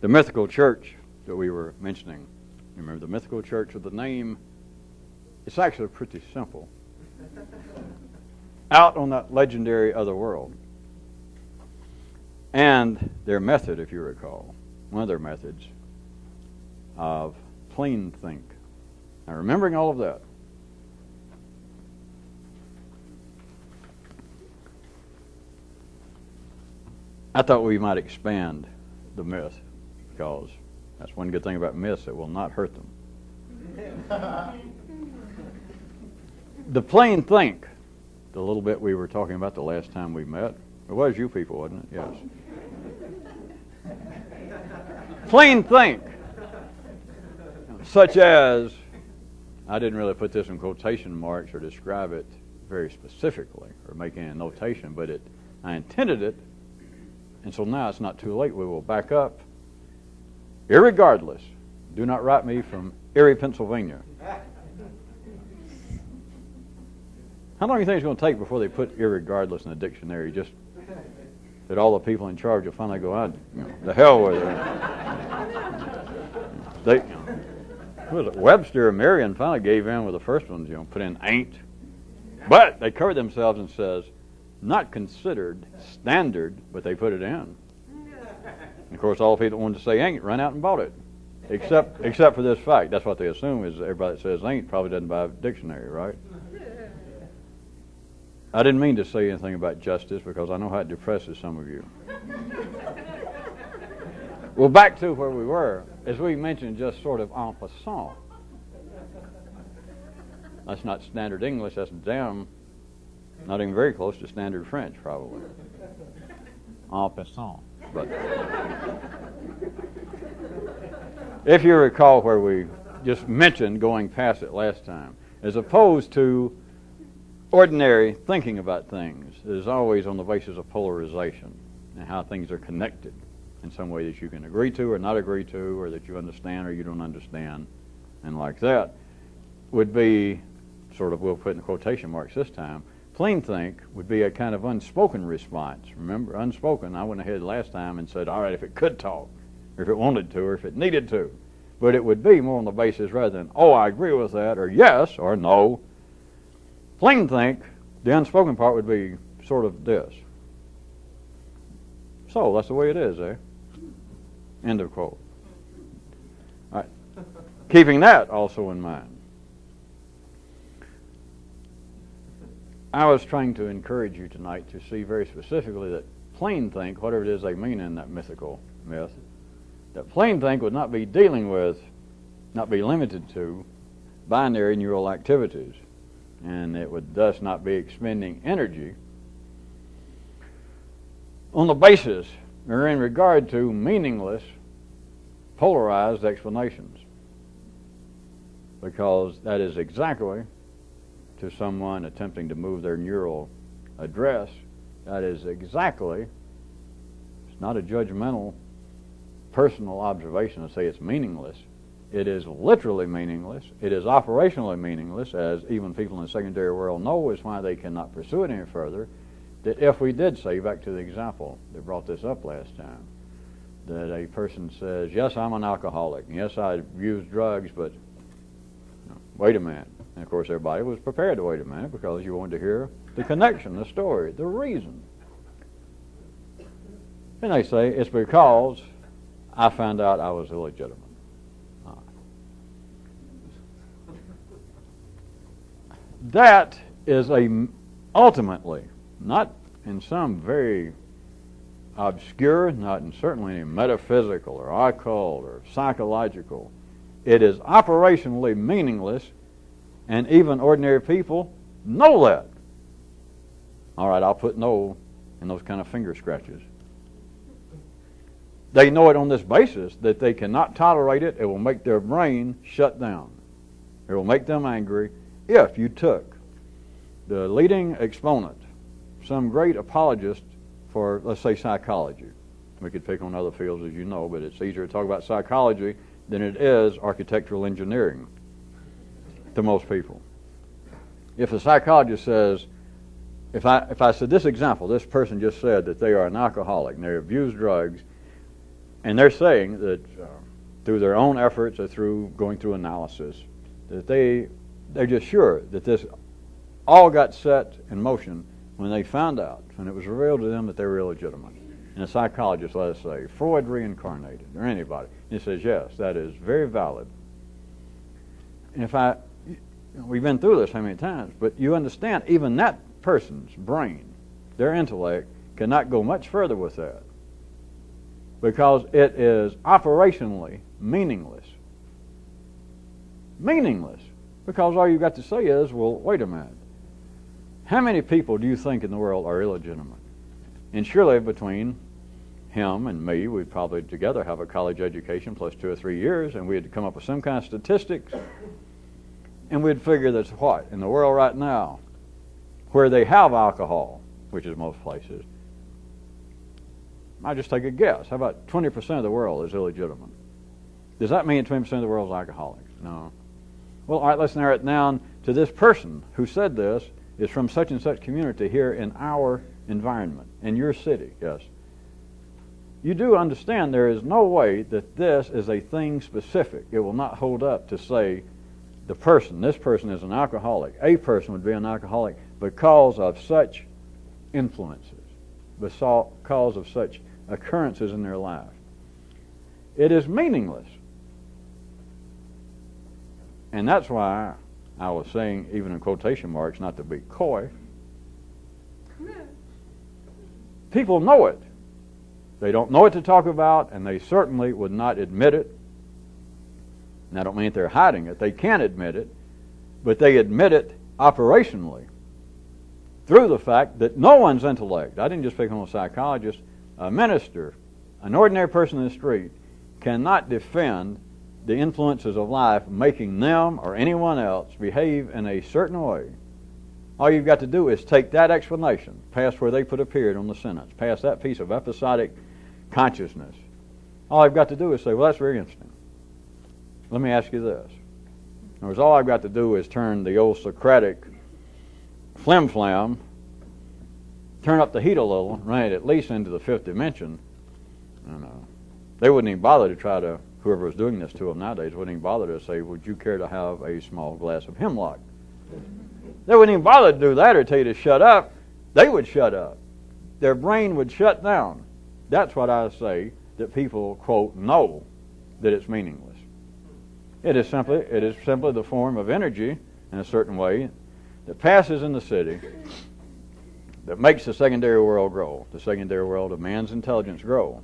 The mythical church that we were mentioning, remember the mythical church with the name, it's actually pretty simple. Out on that legendary other world. And their method, if you recall, one of their methods of plain think. Now remembering all of that, I thought we might expand the myth, because that's one good thing about myths, it will not hurt them. The plain think, the little bit we were talking about the last time we met, it was you people, wasn't it? Yes. Plain think, such as, I didn't really put this in quotation marks or describe it very specifically or make any notation, but I intended it, and so now it's not too late. We will back up. Irregardless, do not write me from Erie, Pennsylvania. How long do you think it's going to take before they put irregardless in the dictionary? Just that all the people in charge will finally go out, the hell with it. Who was it? Webster or Marion finally gave in with the first ones, put in ain't. But they covered themselves and says, not considered standard, but they put it in. And of course, all the people that wanted to say ain't ran out and bought it, except for this fact. That's what they assume is everybody that says ain't probably doesn't buy a dictionary, right? I didn't mean to say anything about justice because I know how it depresses some of you. Well, back to where we were, as we mentioned, just sort of en passant. That's not standard English, that's not even very close to standard French, probably. En passant. But if you recall where we just mentioned going past it last time, as opposed to ordinary thinking about things, it is always on the basis of polarization and how things are connected in some way that you can agree to or not agree to, or that you understand or you don't understand, and like that would be sort of, we'll put in quotation marks this time, plain think would be a kind of unspoken response. Remember, unspoken, I went ahead last time and said, all right, if it could talk, or if it wanted to, or if it needed to. But it would be more on the basis rather than, oh, I agree with that, or yes, or no. Plain think, the unspoken part would be sort of this. So, that's the way it is, eh? End of quote. All right. Keeping that also in mind, I was trying to encourage you tonight to see very specifically that plain think, whatever it is they mean in that mythical myth, that plain think would not be dealing with, not be limited to, binary neural activities, and it would thus not be expending energy on the basis or in regard to meaningless, polarized explanations, because that is exactly, to someone attempting to move their neural address, that is exactly, it's not a judgmental personal observation to say it's meaningless. It is literally meaningless. It is operationally meaningless, as even people in the secondary world know, is why they cannot pursue it any further. That if we did say, back to the example that brought this up last time, that a person says, yes, I'm an alcoholic, and yes, I use drugs, but wait a minute. And of course, everybody was prepared to wait a minute because you wanted to hear the connection, the story, the reason. And they say, it's because I found out I was illegitimate. That is ultimately, not in some very obscure, not in certainly any metaphysical or occult or psychological, it is operationally meaningless, and even ordinary people know that. All right, I'll put no in those kind of finger scratches. They know it on this basis that they cannot tolerate it. It will make their brain shut down. It will make them angry. If you took the leading exponent, some great apologist for, let's say, psychology. We could pick on other fields, as you know, but it's easier to talk about psychology than it is architectural engineering to most people. If a psychologist says, if I said this example, this person just said that they are an alcoholic and they abuse drugs, And they're saying that through their own efforts or through going through analysis, that they're just sure that this all got set in motion when they found out, when it was revealed to them that they were illegitimate. And a psychologist, let us say, Freud reincarnated, or anybody, he says, yes, that is very valid. And we've been through this how many times, but you understand, even that person's brain, their intellect, cannot go much further with that, because it is operationally meaningless. Meaningless. Because all you've got to say is, well, wait a minute. How many people do you think in the world are illegitimate? And surely between him and me, we'd probably together have a college education plus 2 or 3 years, and we'd come up with some kind of statistics, and we'd figure that's what? In the world right now, where they have alcohol, which is most places, I'll just take a guess. How about 20% of the world is illegitimate? Does that mean 20% of the world is alcoholics? No. Well, all right, let's narrow it down to this person who said this is from such and such community here in our environment, in your city, yes. You do understand there is no way that this is a thing specific. It will not hold up to say this person is an alcoholic. A person would be an alcoholic because of such influences, because of such occurrences in their life. It is meaningless. And that's why I was saying, even in quotation marks, not to be coy, people know it. They don't know what to talk about, and they certainly would not admit it. And I don't mean that they're hiding it. They can admit it, but they admit it operationally through the fact that no one's intellect, I didn't just pick on a psychologist, a minister, an ordinary person in the street, cannot defend the influences of life making them or anyone else behave in a certain way. All you've got to do is take that explanation, past where they put a period on the sentence, past that piece of episodic consciousness. All I've got to do is say, well, that's very interesting. Let me ask you this. In other words, all I've got to do is turn the old Socratic flim-flam, turn up the heat a little, run it at least into the fifth dimension. They wouldn't even bother to try to, whoever was doing this to them nowadays, wouldn't even bother to say, would you care to have a small glass of hemlock? They wouldn't even bother to do that or tell you to shut up. They would shut up. Their brain would shut down. That's what I say, that people, quote, know that it's meaningless. It is simply the form of energy in a certain way that passes in the city, that makes the secondary world grow, the secondary world of man's intelligence grow.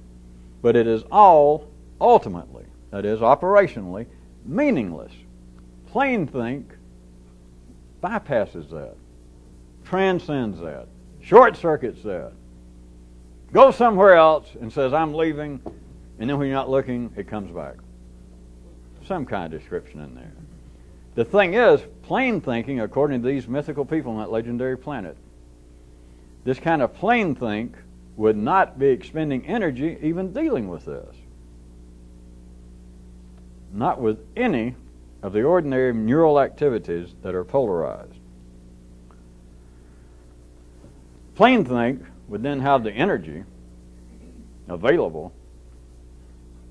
But it is all ultimately, that is, operationally, meaningless. Plain think bypasses that, transcends that, short circuits that, goes somewhere else and says, I'm leaving, and then when you're not looking, it comes back. Some kind of description in there. The thing is, plain thinking, according to these mythical people on that legendary planet, this kind of plain think would not be expending energy even dealing with this. Not with any of the ordinary neural activities that are polarized. Plain think would then have the energy available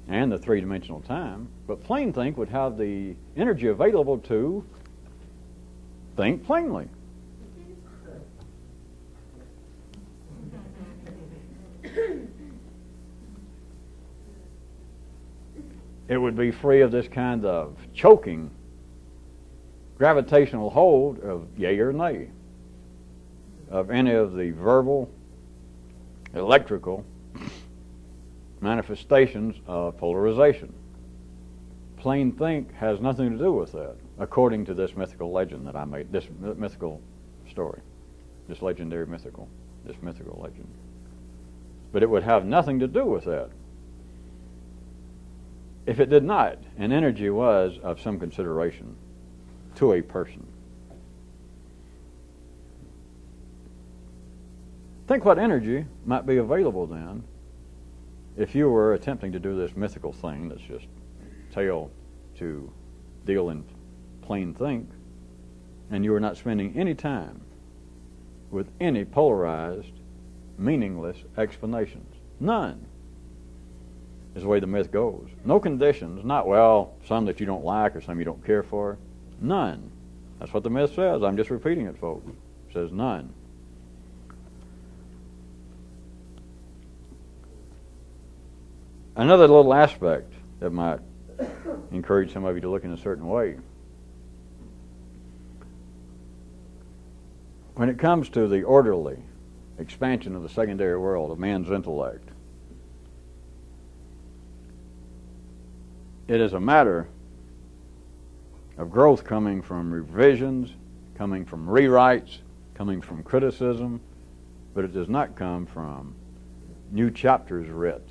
and the three-dimensional time, but plain think would have the energy available to think plainly. It would be free of this kind of choking gravitational hold of yea or nay, of any of the verbal, electrical manifestations of polarization. Plain think has nothing to do with that, according to this mythical legend that I made, this mythical story, this legendary this mythical legend. But it would have nothing to do with that. If it did not, and energy was of some consideration to a person. Think what energy might be available then if you were attempting to do this mythical thing that's just tale to deal in plain think, and you were not spending any time with any polarized, meaningless explanations. None. is the way the myth goes. No conditions, not, well, some that you don't like or some you don't care for. None. That's what the myth says. I'm just repeating it, folks. It says none. Another little aspect that might encourage some of you to look in a certain way. When it comes to the orderly expansion of the secondary world of man's intellect, it is a matter of growth coming from revisions, coming from rewrites, coming from criticism, but it does not come from new chapters writ.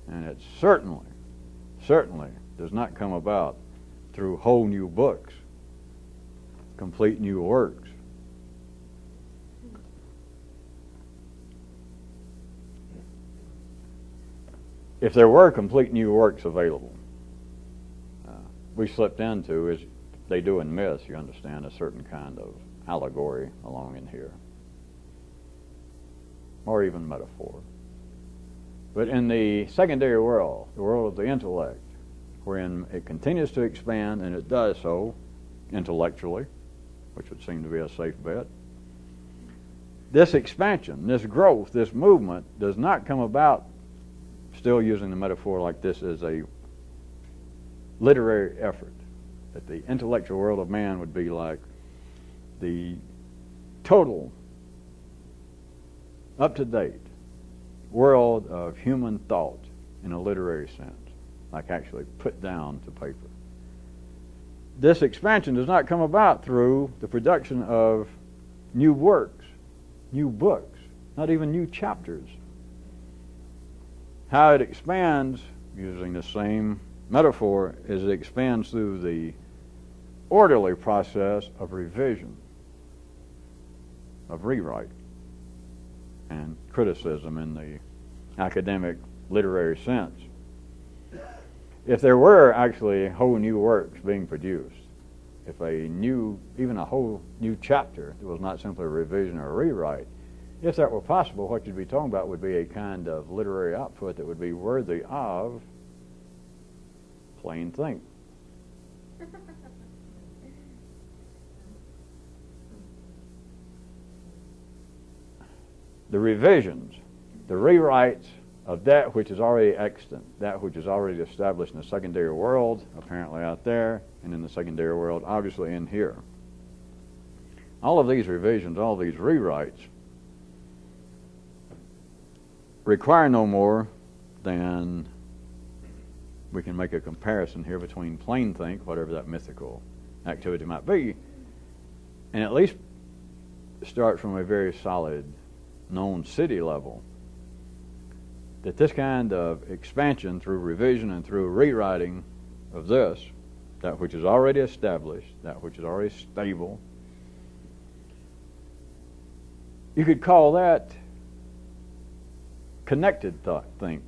And it certainly does not come about through whole new books, complete new works. If there were complete new works available, we slipped into, as they do in myths, you understand, a certain kind of allegory along in here, or even metaphor. But in the secondary world, the world of the intellect, wherein it continues to expand, and it does so intellectually, which would seem to be a safe bet, this expansion, this growth, this movement does not come about, still using the metaphor like this, as a literary effort, that the intellectual world of man would be like the total, up-to-date world of human thought in a literary sense, like actually put down to paper. This expansion does not come about through the production of new works, new books, not even new chapters. How it expands, using the same metaphor, is it expands through the orderly process of revision, of rewrite, and criticism in the academic literary sense. If there were actually whole new works being produced, if even a whole new chapter that was not simply a revision or a rewrite, if that were possible, what you'd be talking about would be a kind of literary output that would be worthy of plain think. The revisions, the rewrites of that which is already extant, that which is already established in the secondary world, apparently out there, and in the secondary world, obviously in here. All of these revisions, all of these rewrites, require no more than, we can make a comparison here between plain think, whatever that mythical activity might be, and at least start from a very solid known city level, that this kind of expansion through revision and through rewriting of this, that which is already established, that which is already stable, you could call that connected think,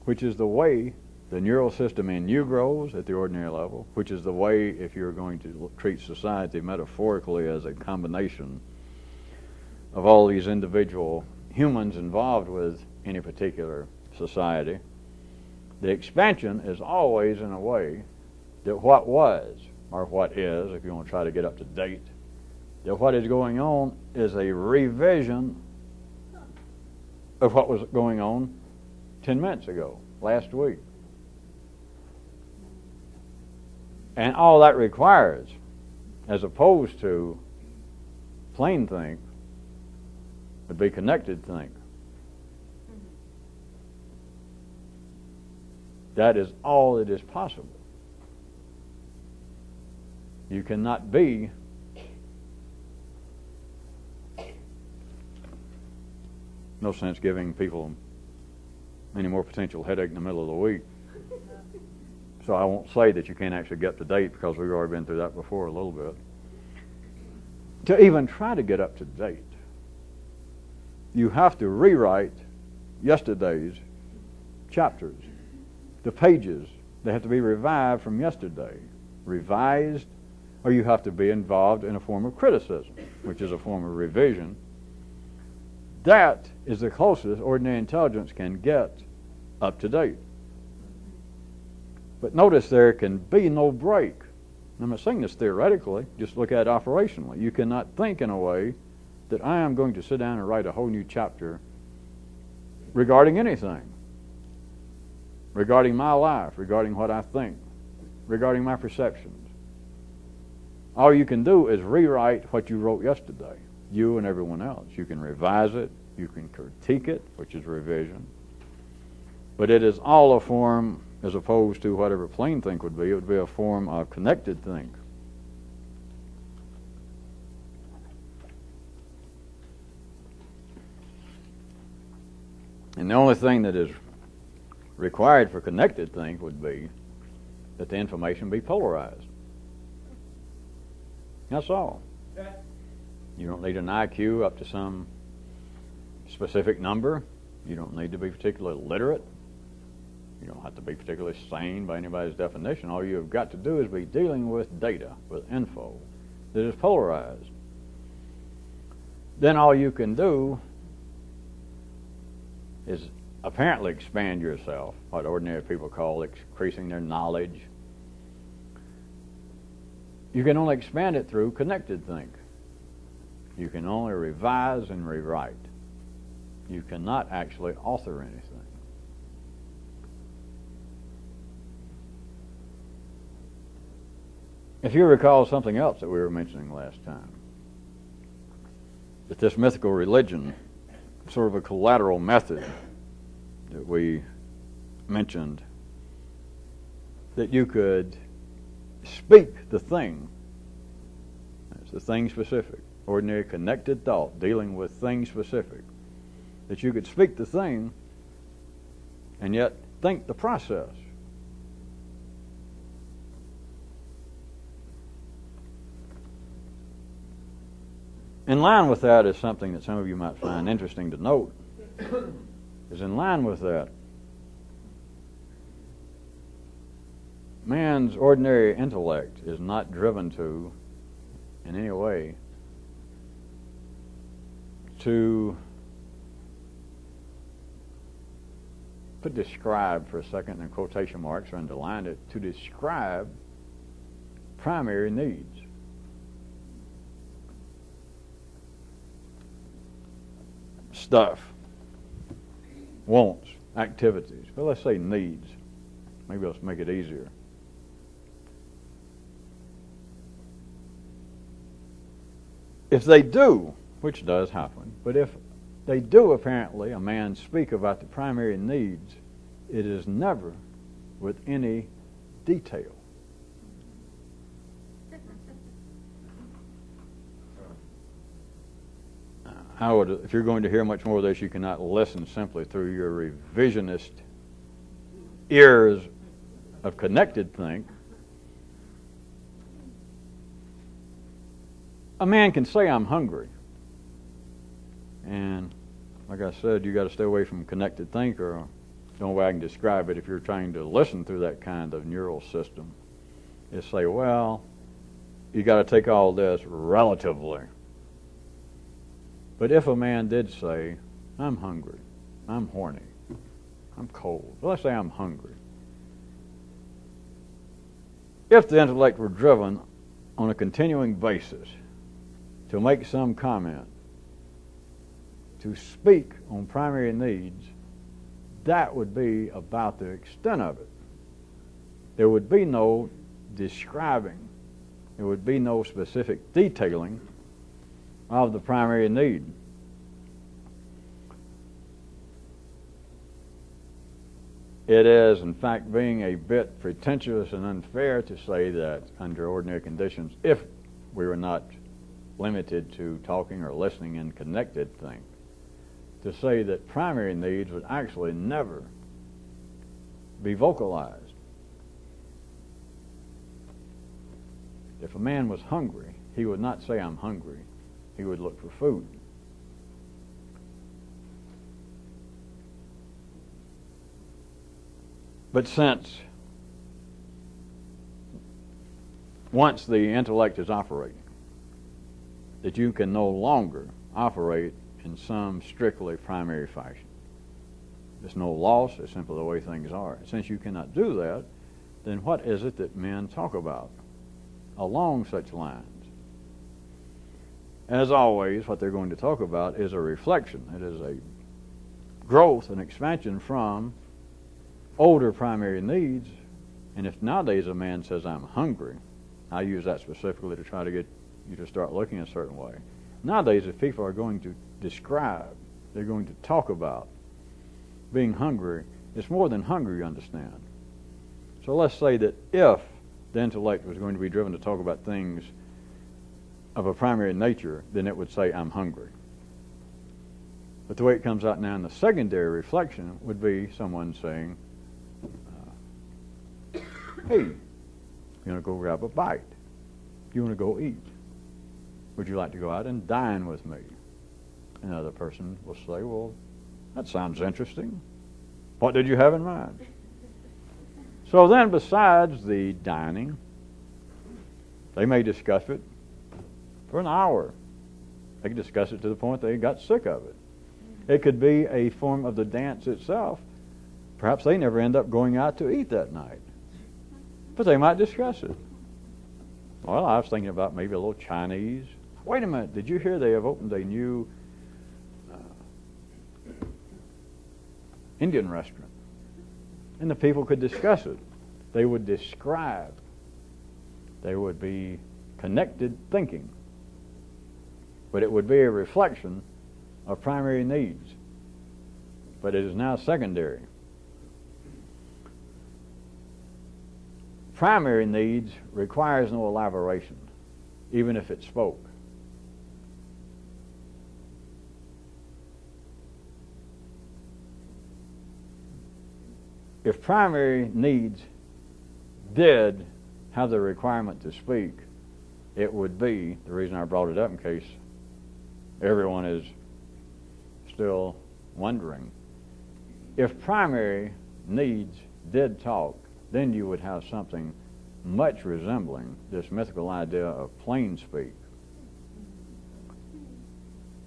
which is the way the neural system in you grows at the ordinary level, which is the way, if you're going to treat society metaphorically as a combination of all these individual humans involved with any particular society, the expansion is always in a way that what was, or what is, if you want to try to get up to date, that what is going on is a revision of what was going on 10 minutes ago, last week. And all that requires, as opposed to plain think, would be connected think. That is all that is possible. You cannot be no sense giving people any more potential headache in the middle of the week. So I won't say that you can't actually get up to date, because we've already been through that before a little bit. To even try to get up to date, you have to rewrite yesterday's chapters. The pages, they have to be revived from yesterday, revised, or you have to be involved in a form of criticism, which is a form of revision. that is the closest ordinary intelligence can get up to date. But notice there can be no break. I'm not saying this theoretically, just look at it operationally. You cannot think in a way that I am going to sit down and write a whole new chapter regarding anything. Regarding my life, regarding what I think, regarding my perceptions. All you can do is rewrite what you wrote yesterday, you and everyone else. You can revise it, you can critique it, which is revision. But it is all a form, as opposed to whatever plain think would be, it would be a form of connected think. And the only thing that is required for connected think would be that the information be polarized. That's all. You don't need an IQ up to some specific number. You don't need to be particularly literate. You don't have to be particularly sane by anybody's definition. All you have got to do is be dealing with data, with info that is polarized. Then all you can do is apparently expand yourself, what ordinary people call increasing their knowledge. You can only expand it through connected think. You can only revise and rewrite. You cannot actually author anything. If you recall something else that we were mentioning last time, that this mythical religion, sort of a collateral method that we mentioned, that you could speak the thing. It's the thing specific. Ordinary connected thought dealing with thing specific. That you could speak the thing and yet think the process. In line with that is something that some of you might find interesting to note. Is in line with that, man's ordinary intellect is not driven to, in any way, to put describe for a second in quotation marks or underline it, to describe primary needs. Stuff, wants, activities. Well, let's say needs. Maybe let's make it easier. If they do, which does happen, but if they do apparently, a man speak about the primary needs, it is never with any detail. If you're going to hear much more of this, you cannot listen simply through your revisionist ears of connected think. A man can say, I'm hungry. And like I said, you got to stay away from connected think, or the only way I can describe it, if you're trying to listen through that kind of neural system, is say, well, you got to take all this relatively. But if a man did say, I'm hungry, I'm horny, I'm cold, well, let's say I'm hungry. If the intellect were driven on a continuing basis to make some comment, to speak on primary needs, that would be about the extent of it. There would be no describing. There would be no specific detailing of the primary need. It is, in fact, being a bit pretentious and unfair to say that under ordinary conditions, if we were not limited to talking or listening in connected think, to say that primary needs would actually never be vocalized. If a man was hungry, he would not say, I'm hungry. He would look for food. But since once the intellect is operating, that you can no longer operate in some strictly primary fashion. There's no loss, it's simply the way things are. Since you cannot do that, then what is it that men talk about along such lines? As always, what they're going to talk about is a reflection. It is a growth and expansion from older primary needs. And if nowadays a man says, I'm hungry, I use that specifically to try to get you to start looking a certain way. Nowadays, if people are going to describe, they're going to talk about being hungry, it's more than hungry, you understand. So let's say that if the intellect was going to be driven to talk about things of a primary nature, then it would say, I'm hungry. But the way it comes out now in the secondary reflection would be someone saying, hey, you want to go grab a bite? You want to go eat? Would you like to go out and dine with me? Another person will say, well, that sounds interesting. What did you have in mind? So then, besides the dining, they may discuss it for an hour. They could discuss it to the point they got sick of it. It could be a form of the dance itself. Perhaps they never end up going out to eat that night. But they might discuss it. Well, I was thinking about maybe a little Chinese. Wait a minute, did you hear they have opened a new Indian restaurant? And the people could discuss it. They would describe. There would be connected thinking. But it would be a reflection of primary needs. But it is now secondary. Primary needs requires no elaboration, even if it spoke. If primary needs did have the requirement to speak, it would be, the reason I brought it up in case everyone is still wondering, if primary needs did talk, then you would have something much resembling this mythical idea of plain speak.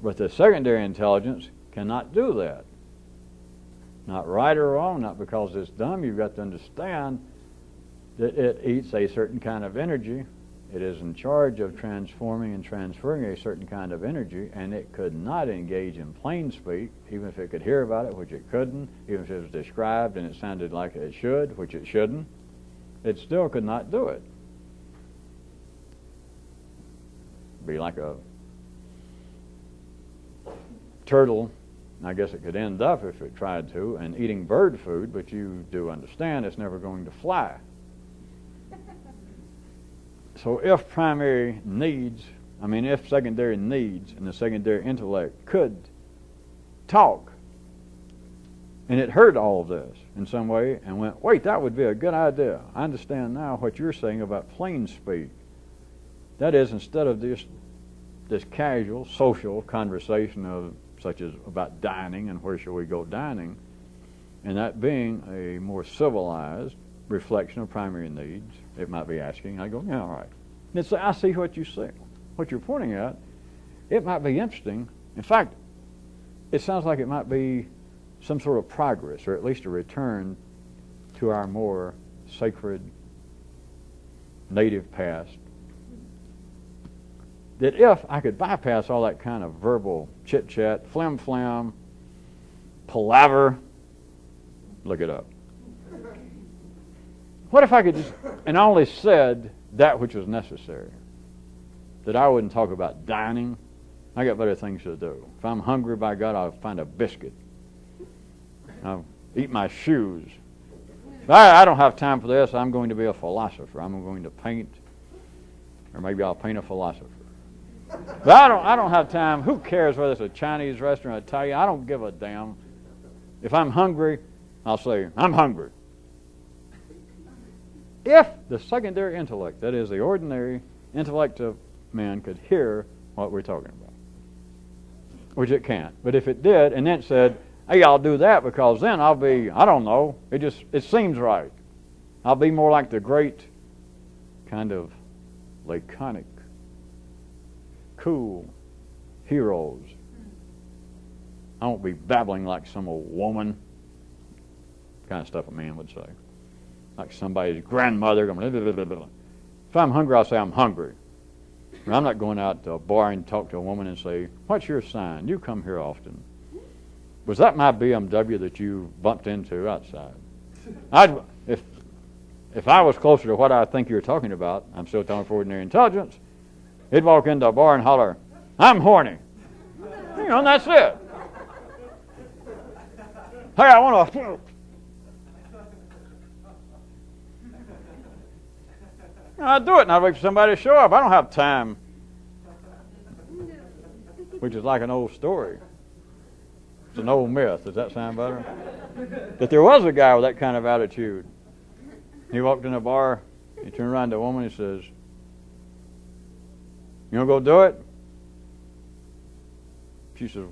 But the secondary intelligence cannot do that. Not right or wrong, not because it's dumb. You've got to understand that it eats a certain kind of energy. It is in charge of transforming and transferring a certain kind of energy, and it could not engage in plain speak, even if it could hear about it, which it couldn't, even if it was described and it sounded like it should, which it shouldn't. It still could not do it. Be like a turtle. I guess it could end up, if it tried to, and eating bird food, but you do understand it's never going to fly. So if primary needs, if secondary needs and the secondary intellect could talk, and it heard all of this in some way and went, wait, that would be a good idea. I understand now what you're saying about plain speak. That is, instead of this casual, social conversation of such as about dining and where shall we go dining, and that being a more civilized reflection of primary needs, it might be asking, I go, yeah, all right. And it's, I see what you say, what you're pointing at. It might be interesting. In fact, it sounds like it might be some sort of progress, or at least a return to our more sacred native past. That if I could bypass all that kind of verbal chit-chat, flim-flam, palaver, look it up. What if I could just, and only said that which was necessary? That I wouldn't talk about dining. I got better things to do. If I'm hungry, by God, I'll find a biscuit. I'll eat my shoes. I don't have time for this. I'm going to be a philosopher. I'm going to paint, or maybe I'll paint a philosopher. But I don't have time. Who cares whether it's a Chinese restaurant, Italian? I don't give a damn. If I'm hungry, I'll say, I'm hungry. If the secondary intellect, that is the ordinary intellect of man, could hear what we're talking about, which it can't. But if it did, and then it said, hey, I'll do that because then I'll be, I don't know, it seems right. I'll be more like the great kind of laconic, cool heroes I won't be babbling like some old woman. Kind of stuff a man would say. Like somebody's grandmother. Going, blah, blah, blah, blah. If I'm hungry, I'll say I'm hungry. But I'm not going out to a bar and talk to a woman and say, what's your sign? You come here often. Was that my BMW that you bumped into outside? If I was closer to what I think you're talking about, I'm still talking for ordinary intelligence, he'd walk into a bar and holler, I'm horny. And that's it. Hey, I want to... I'd do it, and I'd wait for somebody to show up. I don't have time. Which is like an old story. It's an old myth. Does that sound better? But there was a guy with that kind of attitude. He walked in a bar, he turned around to a woman and says, you want to go do it? She says,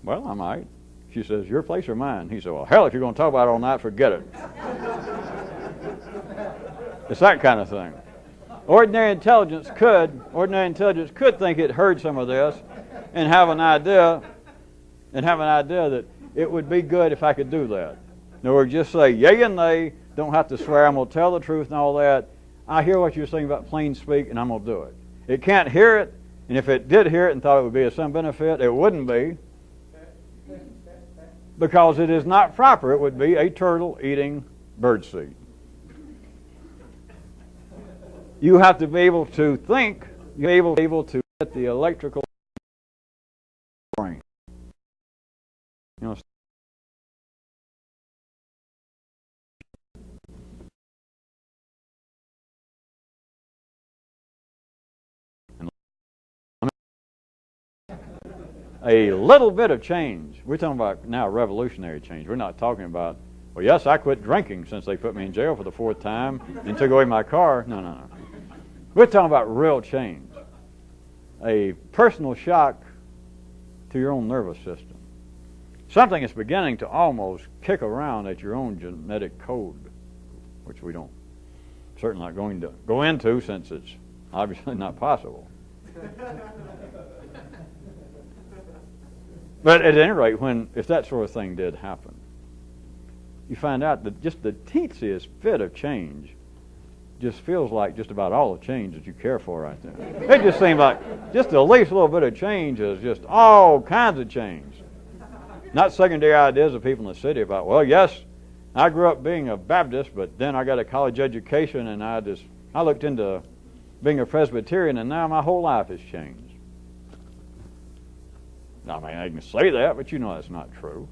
well, I might. She says, your place or mine? He said, well, hell, if you're going to talk about it all night, forget it. It's that kind of thing. Ordinary intelligence could think it heard some of this and have an idea that it would be good if I could do that. In other words, just say yea and nay, don't have to swear, I'm going to tell the truth and all that. I hear what you're saying about plain speak, and I'm going to do it. It can't hear it, and if it did hear it and thought it would be of some benefit, it wouldn't be, because it is not proper. It would be a turtle eating birdseed. You have to be able to think, you're able to get the electrical brain. You know, a little bit of change. We're talking about now revolutionary change. We're not talking about, well, yes, I quit drinking since they put me in jail for the 4th time and took away my car. No. We're talking about real change. A personal shock to your own nervous system. Something is beginning to almost kick around at your own genetic code, which we don't, certainly not going to go into since it's obviously not possible. But at any rate, if that sort of thing did happen, you find out that just the teensiest bit of change just feels like just about all the change that you care for right there. It just seems like just the least little bit of change is just all kinds of change. Not secondary ideas of people in the city about, well, yes, I grew up being a Baptist, but then I got a college education and I looked into being a Presbyterian, and now my whole life has changed. I mean, I can say that, but you know that's not true.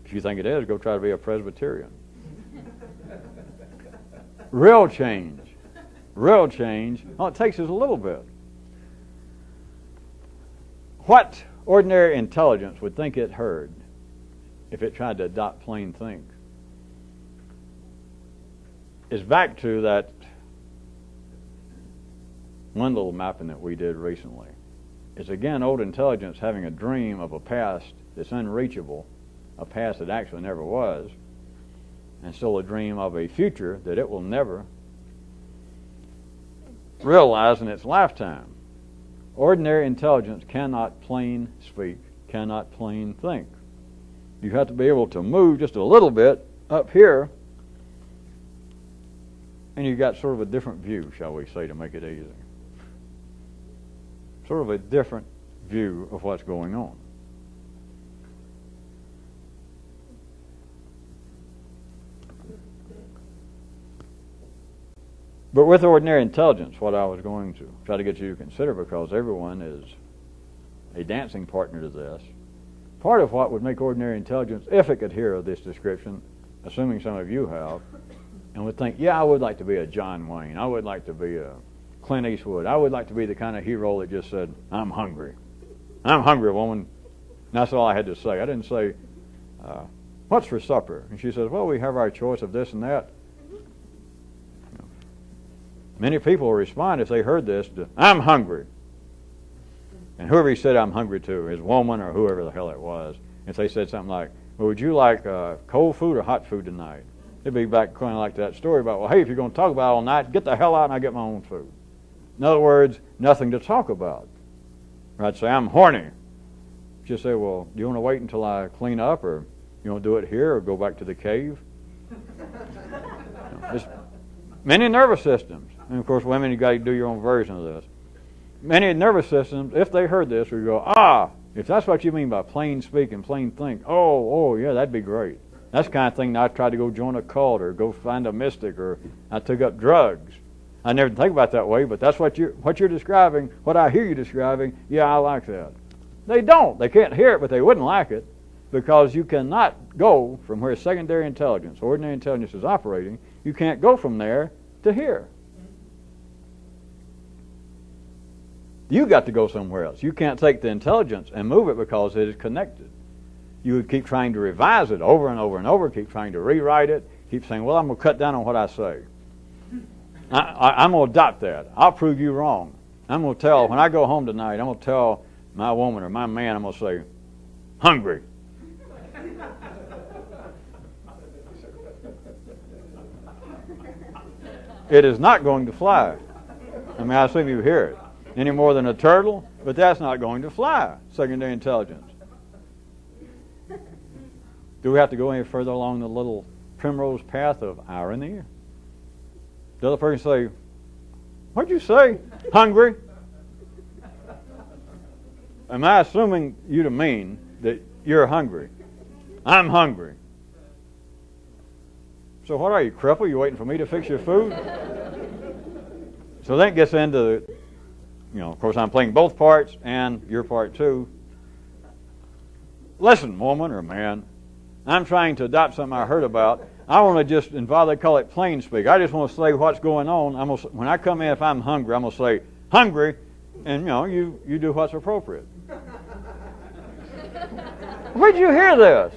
If you think it is, go try to be a Presbyterian. Real change, all it takes is a little bit. What ordinary intelligence would think it heard if it tried to adopt plain think is back to that one little mapping that we did recently. It's again old intelligence having a dream of a past that's unreachable, a past that actually never was, and still a dream of a future that it will never realize in its lifetime. Ordinary intelligence cannot plain speak, cannot plain think. You have to be able to move just a little bit up here, and you've got sort of a different view, shall we say, to make it easy. Sort of a different view of what's going on. But with ordinary intelligence, what I was going to try to get you to consider, because everyone is a dancing partner to this, part of what would make ordinary intelligence, if it could hear this description, assuming some of you have, and would think, yeah, I would like to be a John Wayne, I would like to be a Clint Eastwood, I would like to be the kind of hero that just said, I'm hungry, woman. And that's all I had to say. I didn't say, what's for supper? And she says, well, we have our choice of this and that. Many people will respond if they heard this to, I'm hungry. And whoever he said I'm hungry to, his woman or whoever the hell it was, if they said something like, well, would you like cold food or hot food tonight? It'd be back kind of like that story about, well, hey, if you're going to talk about it all night, get the hell out and I get my own food. In other words, nothing to talk about. Or I'd say, I'm horny. She'll say, well, do you want to wait until I clean up, or you want to do it here, or go back to the cave? There's many nervous systems. And, of course, women, you got to do your own version of this. Many nervous systems, if they heard this, would go, if that's what you mean by plain speak and plain think, yeah, that'd be great. That's the kind of thing that I tried to go join a cult or go find a mystic, or I took up drugs. I never think about it that way, but that's what you're describing, what I hear you describing. Yeah, I like that. They don't. They can't hear it, but they wouldn't like it, because you cannot go from where secondary intelligence, ordinary intelligence is operating. You can't go from there to here. You got to go somewhere else. You can't take the intelligence and move it because it is connected. You would keep trying to revise it over and over and over, keep trying to rewrite it, keep saying, well, I'm going to cut down on what I say. I'm going to adopt that. I'll prove you wrong. I'm going to tell, when I go home tonight, I'm going to tell my woman or my man, I'm going to say, hungry. It is not going to fly. I mean, I assume you hear it. Any more than a turtle, but that's not going to fly, secondary intelligence. Do we have to go any further along the little primrose path of irony? The other person say, what'd you say? Hungry? Am I assuming you to mean that you're hungry? I'm hungry. So what are you, cripple? You waiting for me to fix your food? So then it gets into, of course I'm playing both parts and your part too. Listen, woman or man, I'm trying to adopt something I heard about. I want to just involve, they call it plain speak. I just want to say what's going on. When I come in, if I'm hungry, I'm going to say, hungry, and you do what's appropriate. Where'd you hear this?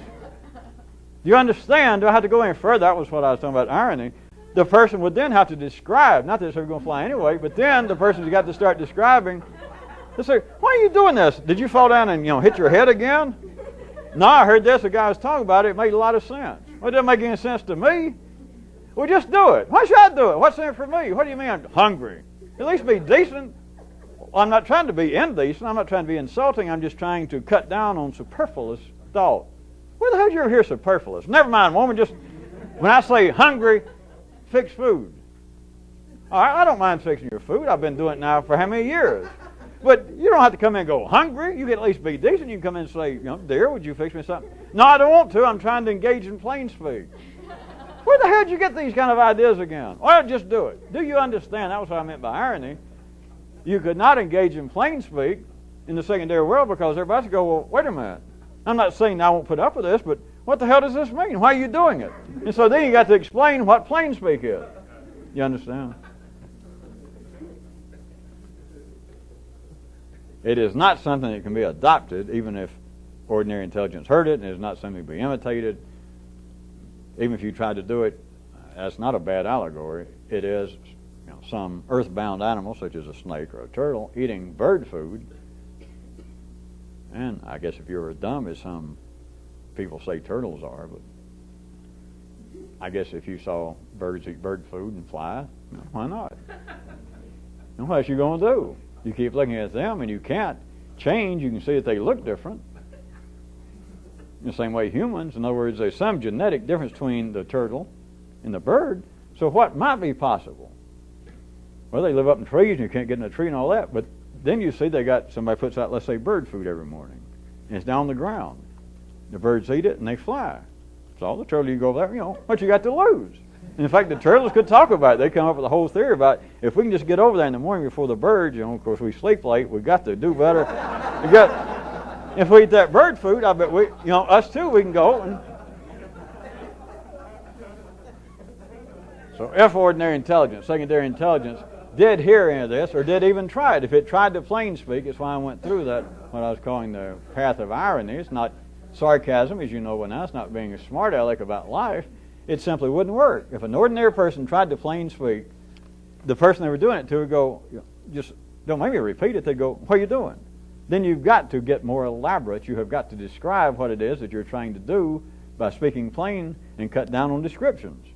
Do you understand? Do I have to go any further? That was what I was talking about, irony. The person would then have to describe, not that it's going to fly anyway, but then the person's got to start describing. They say, why are you doing this? Did you fall down and hit your head again? No, I heard this. A guy was talking about it. It made a lot of sense. Well, it doesn't make any sense to me. Well, just do it. Why should I do it? What's in it for me? What do you mean I'm hungry? At least be decent. Well, I'm not trying to be indecent. I'm not trying to be insulting. I'm just trying to cut down on superfluous thought. Where the hell did you ever hear superfluous? Never mind, woman. Just when I say hungry, fix food. All right, I don't mind fixing your food. I've been doing it now for how many years? But you don't have to come in and go hungry. You can at least be decent. You can come in and say, dear, would you fix me something? No, I don't want to. I'm trying to engage in plain speak. Where the hell did you get these kind of ideas again? Well, just do it. Do you understand? That was what I meant by irony. You could not engage in plain speak in the secondary world because everybody's going to go, well, wait a minute. I'm not saying I won't put up with this, but what the hell does this mean? Why are you doing it? And so then you got to explain what plain speak is. You understand? It is not something that can be adopted, even if ordinary intelligence heard it, and it is not something to be imitated. Even if you tried to do it, that's not a bad allegory. It is some earthbound animal, such as a snake or a turtle, eating bird food. And I guess if you're as dumb as some people say turtles are, but I guess if you saw birds eat bird food and fly, why not? And what else you going to do? You keep looking at them and you can't change. You can see that they look different. In the same way humans, in other words, there's some genetic difference between the turtle and the bird. So what might be possible? Well, they live up in trees and you can't get in a tree and all that, but then you see somebody puts out, let's say, bird food every morning. And it's down on the ground. The birds eat it and they fly. So the turtle, you go over there, what you got to lose? And in fact, the turtles could talk about it. They come up with a whole theory about if we can just get over there in the morning before the birds, of course we sleep late, we've got to do better. If we eat that bird food, I bet us too, we can go. So if ordinary intelligence, secondary intelligence, did hear any of this, or did even try it, if it tried to plain speak, it's why I went through that, what I was calling the path of irony. It's not sarcasm, as you know by now. It's not being a smart aleck about life. It simply wouldn't work. If an ordinary person tried to plain speak, the person they were doing it to would go, just don't make me repeat it. They'd go, what are you doing? Then you've got to get more elaborate. You have got to describe what it is that you're trying to do by speaking plain and cut down on descriptions.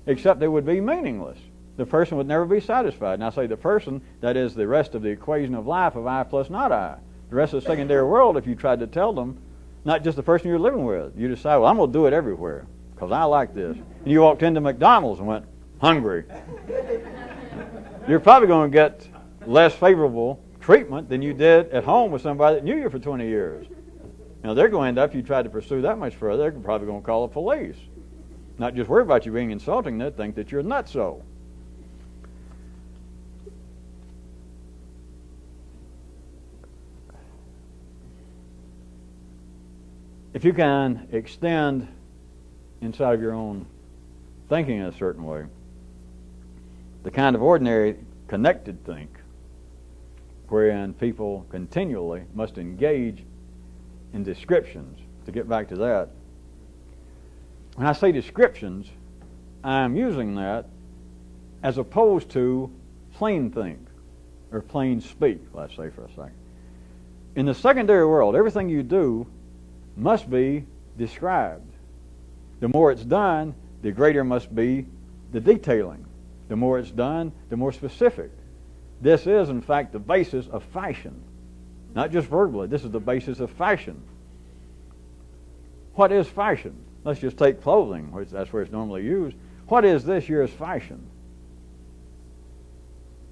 Except they would be meaningless. The person would never be satisfied. And I say the person, that is the rest of the equation of life of I plus not I. The rest of the secondary world, if you tried to tell them, not just the person you're living with, you decide, well, I'm going to do it everywhere because I like this. And you walked into McDonald's and went, hungry. You're probably going to get less favorable treatment than you did at home with somebody that knew you for 20 years. Now, they're going to end up, if you tried to pursue that much further, they're probably going to call the police. Not just worry about you being insulting, they think that you're nutso. If you can extend inside of your own thinking in a certain way, the kind of ordinary connected think, wherein people continually must engage in descriptions, to get back to that. When I say descriptions, I'm using that as opposed to plain think, or plain speak, let's say for a second. In the secondary world, everything you do must be described. The more it's done, the greater must be the detailing. The more it's done, the more specific. This is, in fact, the basis of fashion. Not just verbally, this is the basis of fashion. What is fashion? Let's just take clothing, which that's where it's normally used. What is this year's fashion?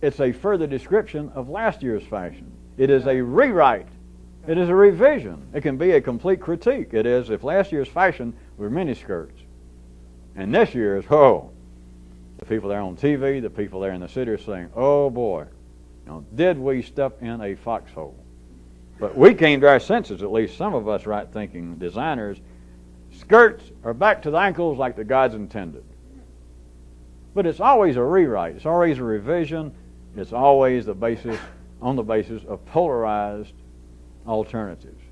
It's a further description of last year's fashion. It is a rewrite. It is a revision. It can be a complete critique. It is, if last year's fashion were miniskirts, and this year's, the people there on TV, the people there in the city are saying, oh boy, did we step in a foxhole? But we came to our senses, at least some of us right-thinking designers, skirts are back to the ankles like the gods intended. But it's always a rewrite. It's always a revision. It's always on the basis of polarized alternatives.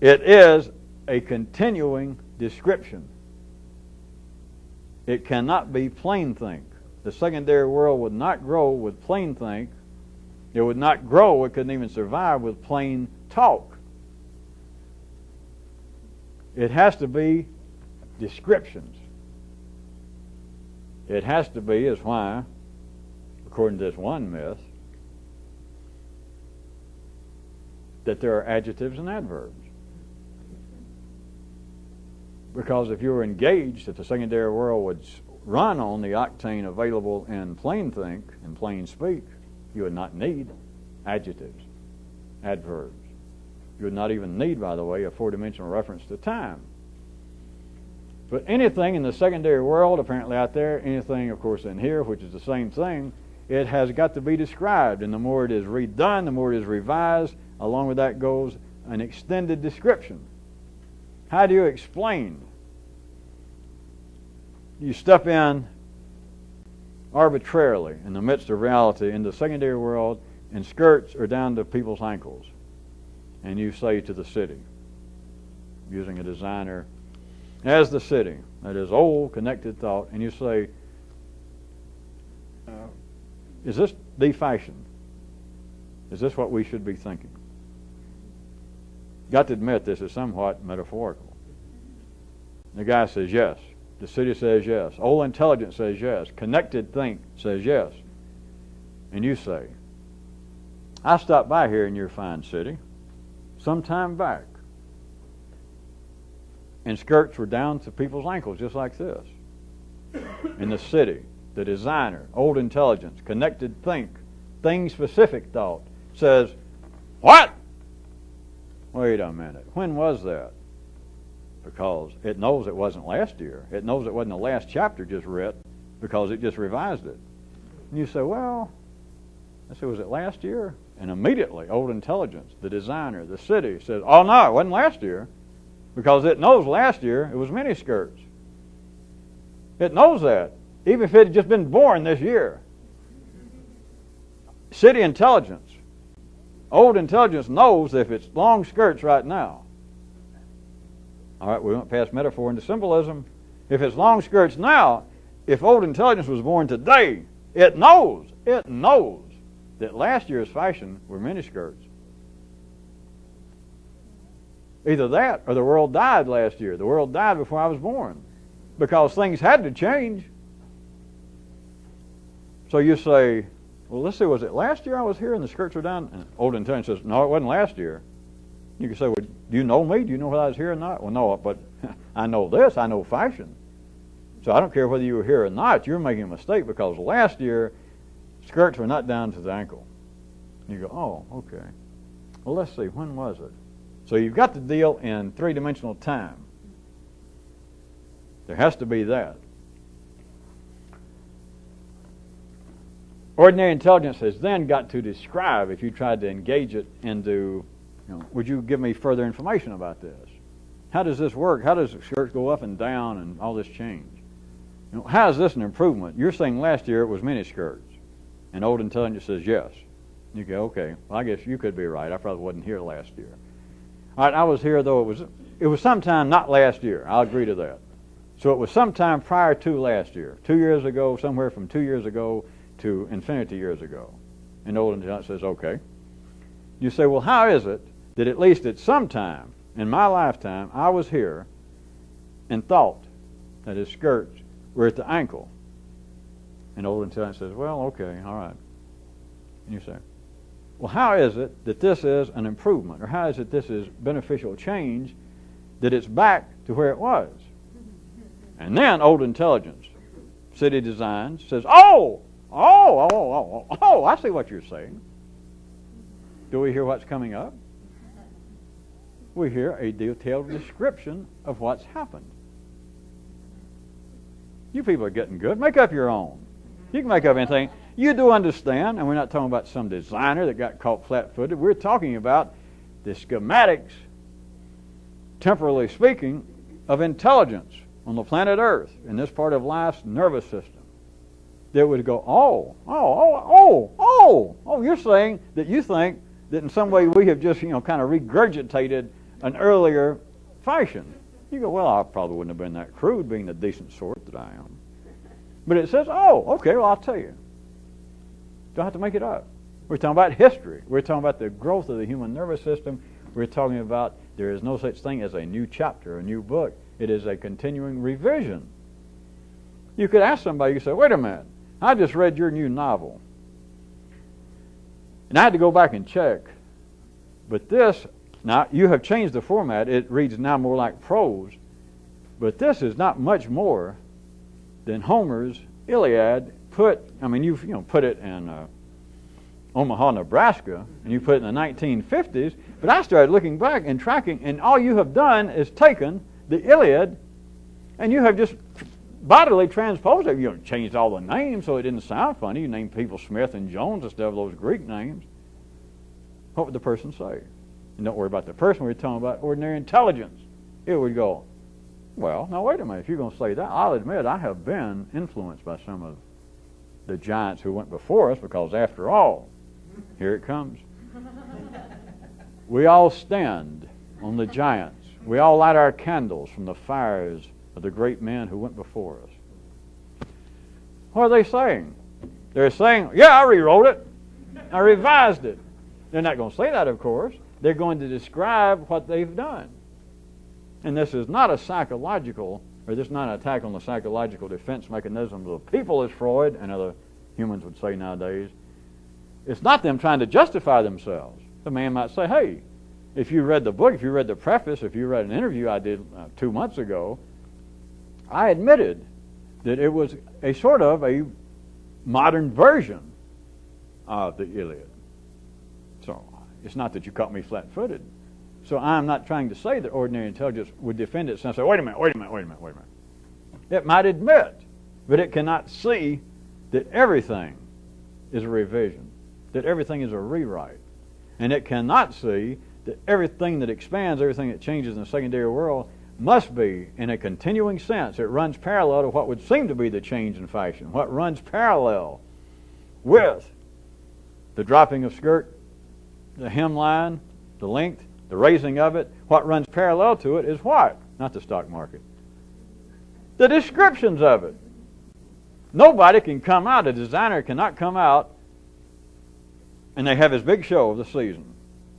It is a continuing description. It cannot be plain think. The secondary world would not grow with plain think. It would not grow, it couldn't even survive with plain talk. It has to be descriptions. It has to be, is why, according to this one myth, that there are adjectives and adverbs. Because if you were engaged, if the secondary world would run on the octane available in plain think and plain speak, you would not need adjectives, adverbs. You would not even need, by the way, a four-dimensional reference to time. But anything in the secondary world, apparently out there, anything, of course, in here, which is the same thing, it has got to be described. And the more it is redone, the more it is revised. Along with that goes an extended description. How do you explain? You step in arbitrarily in the midst of reality in the secondary world, and skirts are down to people's ankles. And you say to the city, using a designer as the city, that is old, connected thought, and you say, is this the fashion? Is this what we should be thinking? Got to admit, this is somewhat metaphorical. The guy says yes. The city says yes. Old intelligence says yes. Connected think says yes. And you say, I stopped by here in your fine city some time back, and skirts were down to people's ankles just like this. In the city, the designer, old intelligence, connected think, thing-specific thought says, what? Wait a minute. When was that? Because it knows it wasn't last year. It knows it wasn't the last chapter just read because it just revised it. And you say, well, was it last year? And immediately, old intelligence, the designer, the city says, oh no, it wasn't last year because it knows last year it was miniskirts. It knows that, even if it had just been born this year. City intelligence, old intelligence knows if it's long skirts right now. All right, we went past metaphor into symbolism. If it's long skirts now, if old intelligence was born today, it knows that last year's fashion were miniskirts. Either that or the world died last year. The world died before I was born because things had to change. So you say, Well, let's see, was it last year I was here and the skirts were down? And old intelligence says, no, it wasn't last year. You can say, well, do you know me? Do you know whether I was here or not? Well, no, but I know this. I know fashion. So I don't care whether you were here or not. You're making a mistake because last year skirts were not down to the ankle. You go, oh, okay. Well, let's see, when was it? So you've got to deal in three-dimensional time. There has to be that. Ordinary intelligence has then got to describe, if you tried to engage it into, would you give me further information about this? How does this work? How does the skirts go up and down and all this change? How is this an improvement? You're saying last year it was mini skirts. And old intelligence says yes. You go, okay, well, I guess you could be right. I probably wasn't here last year. All right, I was here, though it was sometime not last year. I'll agree to that. So it was sometime prior to last year. 2 years ago, somewhere from 2 years ago to infinity years ago. And old intelligence says, okay. You say, well, how is it that at least at some time in my lifetime I was here and thought that his skirts were at the ankle? And old intelligence says, well, okay, all right. And you say, well, how is it that this is an improvement? Or how is it this is beneficial change that it's back to where it was? And then old intelligence, city design, says, oh, I see what you're saying. Do we hear what's coming up? We hear a detailed description of what's happened. You people are getting good. Make up your own. You can make up anything. You do understand, and we're not talking about some designer that got caught flat-footed. We're talking about the schematics, temporally speaking, of intelligence on the planet Earth, in this part of life's nervous system, that would go, you're saying that you think that in some way we have just, kind of regurgitated an earlier fashion. You go, well, I probably wouldn't have been that crude, being the decent sort that I am. But it says, okay, well, I'll tell you. Don't have to make it up. We're talking about history. We're talking about the growth of the human nervous system. We're talking about there is no such thing as a new chapter, a new book. It is a continuing revision. You could ask somebody, you say, wait a minute, I just read your new novel. And I had to go back and check. But this, now you have changed the format. It reads now more like prose. But this is not much more than Homer's Iliad you've put it in Omaha, Nebraska, and you put it in the 1950s. But I started looking back and tracking, and all you have done is taken the Iliad, and you have just bodily transposed it. You changed all the names so it didn't sound funny. You named people Smith and Jones instead of those Greek names. What would the person say? And don't worry about the person. We're talking about ordinary intelligence. It would go, well, now wait a minute. If you're going to say that, I'll admit I have been influenced by some of the giants who went before us, because after all, here it comes. We all stand on the giants. We all light our candles from the fires of the great men who went before us. What are they saying? They're saying, yeah, I rewrote it. I revised it. They're not going to say that, of course. They're going to describe what they've done. And this is not a psychological, or this is not an attack on the psychological defense mechanisms of the people, as Freud and other humans would say nowadays. It's not them trying to justify themselves. The man might say, hey, if you read the book, if you read the preface, if you read an interview I did 2 months ago, I admitted that it was a sort of a modern version of the Iliad. So it's not that you caught me flat-footed. So I'm not trying to say that ordinary intelligence would defend itself and say, wait a minute. It might admit, but it cannot see that everything is a revision, that everything is a rewrite. And it cannot see that everything that expands, everything that changes in the secondary world must be, in a continuing sense, it runs parallel to what would seem to be the change in fashion, what runs parallel with the dropping of skirt, the hemline, the length, the raising of it. What runs parallel to it is what? Not the stock market. The descriptions of it. Nobody can come out, a designer cannot come out, and they have his big show of the season.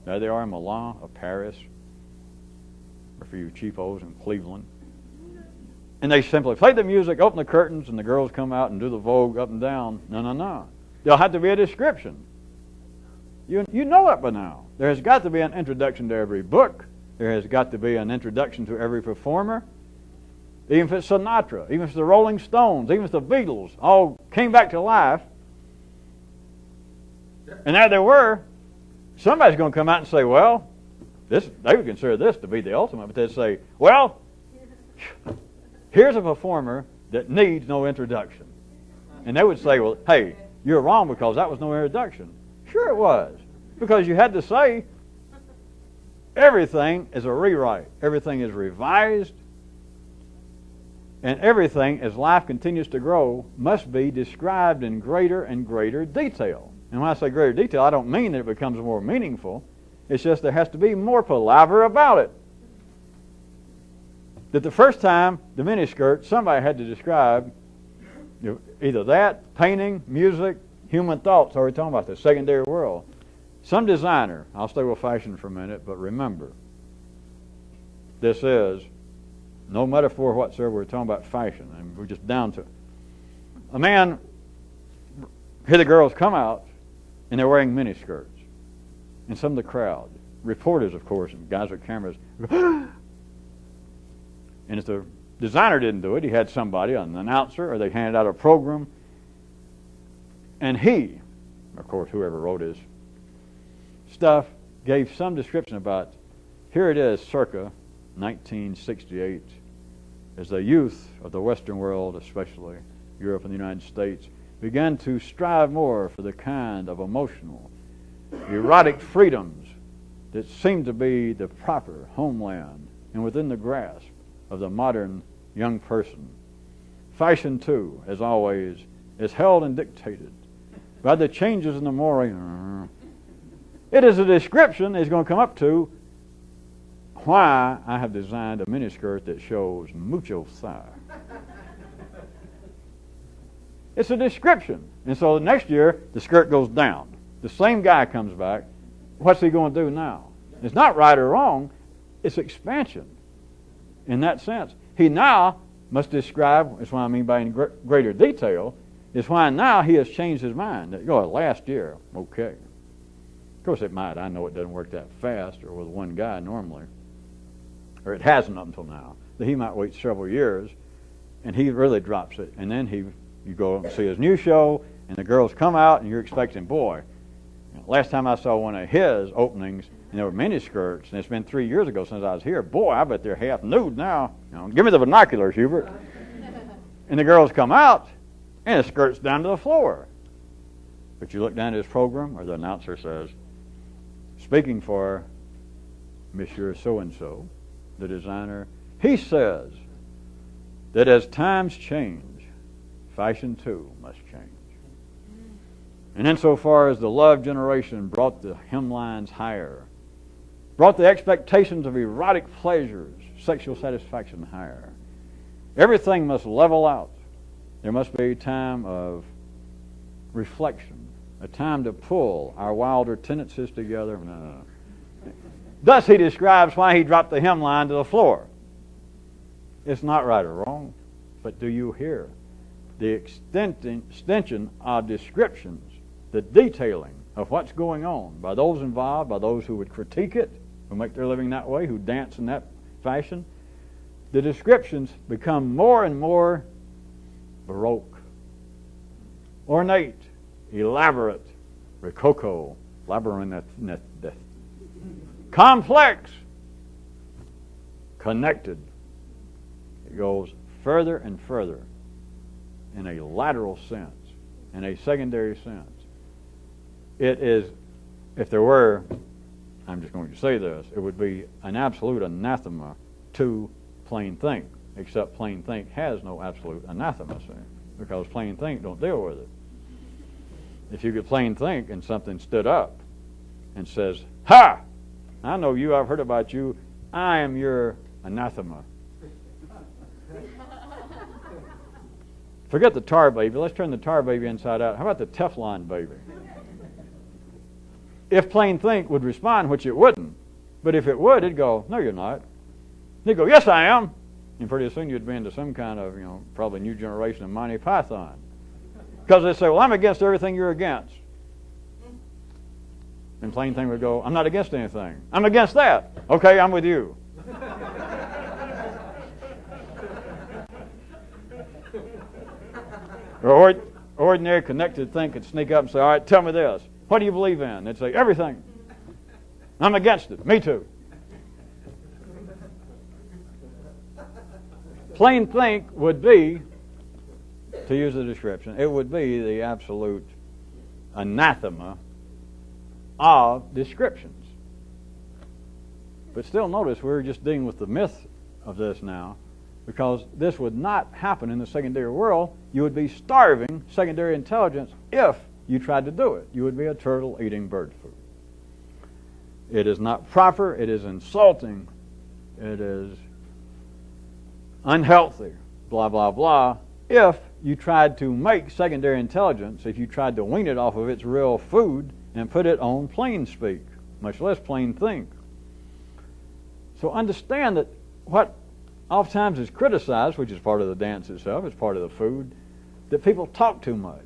There they are in Milan or Paris, or for you cheapos in Cleveland. And they simply play the music, open the curtains, and the girls come out and do the Vogue up and down. No. There'll have to be a description. You know it by now. There has got to be an introduction to every book. There has got to be an introduction to every performer. Even if it's Sinatra, even if it's the Rolling Stones, even if the Beatles all came back to life, and there they were, somebody's going to come out and say, well, they would consider this to be the ultimate, but they'd say, well, here's a performer that needs no introduction. And they would say, well, hey, you're wrong because that was no introduction. Sure it was, because you had to say everything is a rewrite. Everything is revised. And everything, as life continues to grow, must be described in greater and greater detail. And when I say greater detail, I don't mean that it becomes more meaningful. It's just there has to be more palaver about it. That the first time, the miniskirt, somebody had to describe either that, painting, music, human thoughts. Are we talking about the secondary world? Some designer, I'll stay with fashion for a minute, but remember, this is no metaphor whatsoever. We're talking about fashion, and we're just down to it. A man, here the girls come out, and they're wearing miniskirts. And some of the crowd, reporters, of course, and guys with cameras, and if the designer didn't do it, he had somebody, an announcer, or they handed out a program, and he, of course, whoever wrote his stuff, gave some description about, here it is, circa 1968, as the youth of the Western world, especially Europe and the United States, began to strive more for the kind of emotional, erotic freedoms that seemed to be the proper homeland and within the grasp of the modern young person. Fashion, too, as always, is held and dictated by the changes in the moral. It is a description that is going to come up to why I have designed a miniskirt that shows mucho thigh. It's a description. And so the next year, the skirt goes down. The same guy comes back. What's he going to do now? It's not right or wrong. It's expansion in that sense. He now must describe, that's what I mean by in greater detail, is why now he has changed his mind. Last year, okay. Of course it might. I know it doesn't work that fast or with one guy normally. Or it hasn't up until now. That he might wait several years, and he really drops it. And then you go and see his new show, and the girls come out, and you're expecting, boy, last time I saw one of his openings, and there were miniskirts, and it's been 3 years ago since I was here. Boy, I bet they're half nude now. Give me the binoculars, Hubert. And the girls come out, and the skirt's down to the floor. But you look down at his program, or the announcer says, speaking for Monsieur So-and-so, the designer, he says that as times change, fashion too must change. And insofar as the love generation brought the hemlines higher, brought the expectations of erotic pleasures, sexual satisfaction higher, everything must level out. There must be a time of reflection, a time to pull our wilder tendencies together. Thus he describes why he dropped the hemline to the floor. It's not right or wrong, but do you hear the extension of descriptions, the detailing of what's going on by those involved, by those who would critique it, who make their living that way, who dance in that fashion? The descriptions become more and more baroque, ornate, elaborate, rococo, labyrinth, complex, connected. It goes further and further in a lateral sense, in a secondary sense. It is, if there were, I'm just going to say this, it would be an absolute anathema to plain think, except plain think has no absolute anathema, because plain think don't deal with it. If you could plain think and something stood up and says, ha! I know you, I've heard about you, I am your anathema. Forget the tar baby. Let's turn the tar baby inside out. How about the Teflon baby? If plain think would respond, which it wouldn't, but if it would, it'd go, no, you're not. It'd go, yes, I am. And pretty soon you'd be into some kind of, probably new generation of Monty Python. Because they say, well, I'm against everything you're against. And plain thing would go, I'm not against anything. I'm against that. Okay, I'm with you. Or ordinary connected think could sneak up and say, all right, tell me this. What do you believe in? They'd say, everything. I'm against it. Me too. Plain think would be, to use the description, it would be the absolute anathema of descriptions. But still notice we're just dealing with the myth of this now, because this would not happen in the secondary world. You would be starving secondary intelligence if you tried to do it. You would be a turtle eating bird food. It is not proper. It is insulting. It is unhealthy, blah, blah, blah. If you tried to make secondary intelligence, if you tried to wean it off of its real food and put it on plain speak, much less plain think. So understand that what oftentimes is criticized, which is part of the dance itself, it's part of the food, that people talk too much.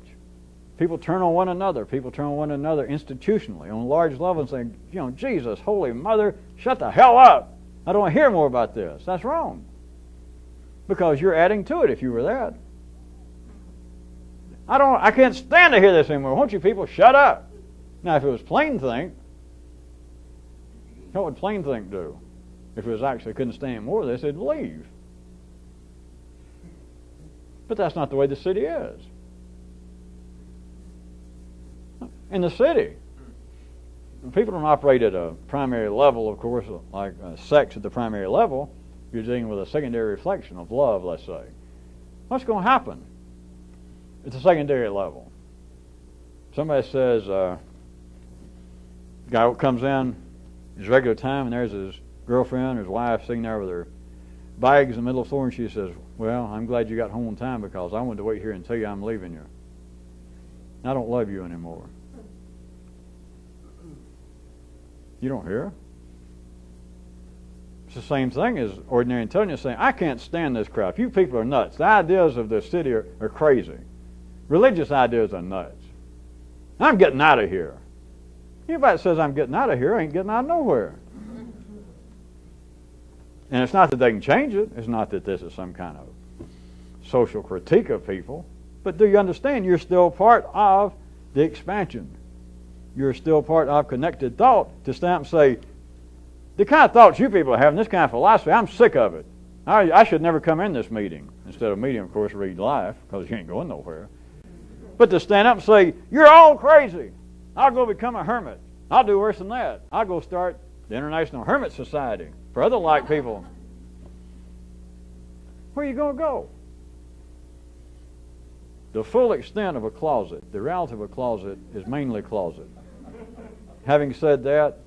People turn on one another. People turn on one another institutionally on a large level and say, Jesus, Holy Mother, shut the hell up. I don't want to hear more about this. That's wrong. Because you're adding to it if you were that. I can't stand to hear this anymore. Won't you people shut up? Now, if it was plain think, what would plain think do? If it was actually couldn't stand more of this, it'd leave. But that's not the way the city is. In the city, people don't operate at a primary level, of course, like sex at the primary level. You're dealing with a secondary reflection of love, let's say. What's going to happen at the secondary level? Somebody says, guy comes in, his regular time, and there's his girlfriend or his wife sitting there with her bags in the middle of the floor, and she says, well, I'm glad you got home on time because I wanted to wait here and tell you I'm leaving you. I don't love you anymore. You don't hear? It's the same thing as ordinary intelligence saying, I can't stand this crap. You people are nuts. The ideas of the city are crazy. Religious ideas are nuts. I'm getting out of here. Anybody that says I'm getting out of here ain't getting out of nowhere. And it's not that they can change it. It's not that this is some kind of social critique of people. But do you understand you're still part of the expansion? You're still part of connected thought to stand up and say, the kind of thoughts you people are having, this kind of philosophy, I'm sick of it. I should never come in this meeting. Instead of meeting, of course, read life, because you ain't going nowhere. But to stand up and say, you're all crazy. I'll go become a hermit. I'll do worse than that. I'll go start the International Hermit Society for other like people. Where are you going to go? The full extent of a closet, the reality of a closet is mainly closet. Having said that,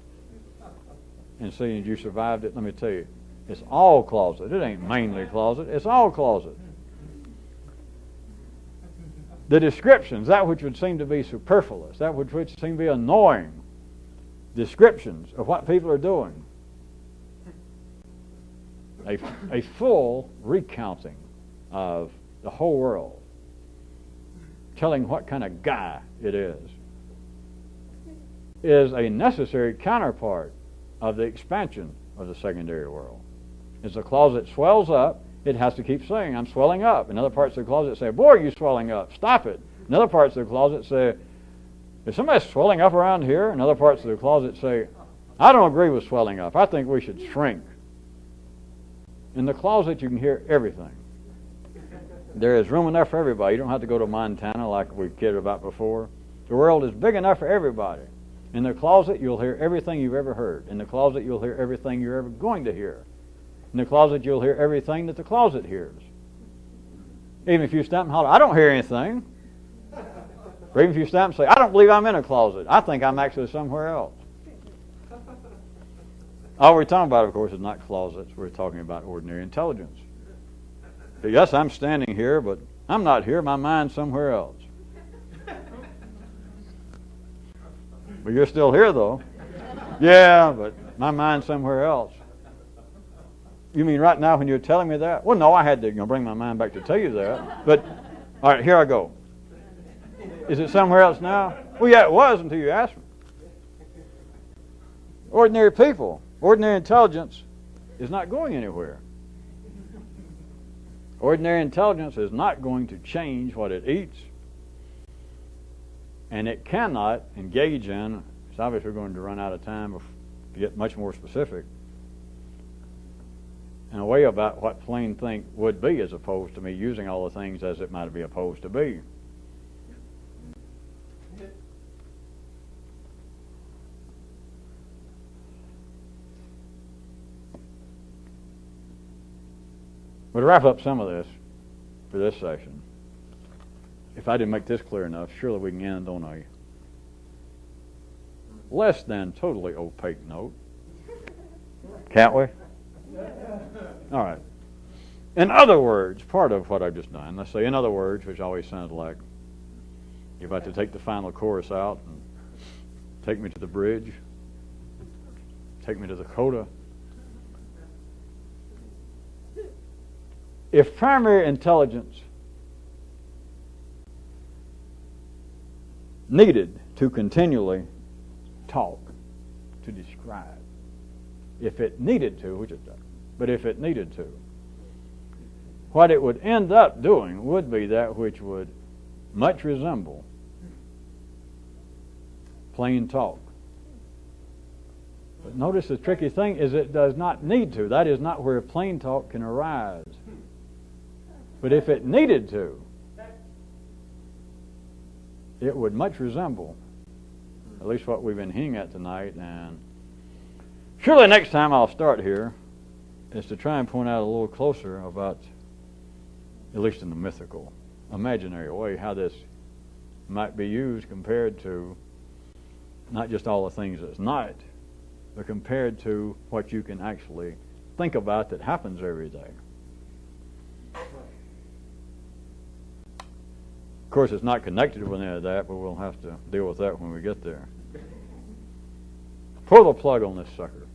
and seeing as you survived it, let me tell you, it's all closet. It ain't mainly closet. It's all closet. The descriptions, that which would seem to be superfluous, that which would seem to be annoying, descriptions of what people are doing. A full recounting of the whole world, telling what kind of guy it is a necessary counterpart of the expansion of the secondary world. As the closet swells up, it has to keep saying, I'm swelling up. And other parts of the closet say, boy, are you swelling up. Stop it. And other parts of the closet say, is somebody swelling up around here? And other parts of the closet say, I don't agree with swelling up. I think we should shrink. In the closet, you can hear everything. There is room enough for everybody. You don't have to go to Montana like we kidded about before. The world is big enough for everybody. In the closet, you'll hear everything you've ever heard. In the closet, you'll hear everything you're ever going to hear. In the closet, you'll hear everything that the closet hears. Even if you stop and holler, I don't hear anything. Or even if you stop and say, I don't believe I'm in a closet. I think I'm actually somewhere else. All we're talking about, of course, is not closets. We're talking about ordinary intelligence. Yes, I'm standing here, but I'm not here. My mind's somewhere else. But you're still here, though. Yeah, but my mind's somewhere else. You mean right now when you're telling me that? Well, no, I had to bring my mind back to tell you that. But, all right, here I go. Is it somewhere else now? Well, yeah, it was until you asked me. Ordinary people, ordinary intelligence is not going anywhere. Ordinary intelligence is not going to change what it eats, and it cannot engage in, it's obviously we're going to run out of time to get much more specific, in a way about what plain think would be, as opposed to me using all the things as it might be opposed to be. But to wrap up some of this for this session, if I didn't make this clear enough, surely we can end on a less than totally opaque note. Can't we? All right. In other words, part of what I've just done, let's say in other words, which always sounded like you're about to take the final chorus out and take me to the bridge, take me to the coda. If primary intelligence needed to continually talk, to describe, if it needed to, which it doesn't, but if it needed to, what it would end up doing would be that which would much resemble plain talk. But notice the tricky thing is it does not need to. That is not where plain talk can arise. But if it needed to, it would much resemble at least what we've been hinting at tonight. And surely next time I'll start here is to try and point out a little closer about, at least in the mythical, imaginary way, how this might be used compared to not just all the things it's not, but compared to what you can actually think about that happens every day. Of course, it's not connected with any of that, but we'll have to deal with that when we get there. Pull the plug on this sucker.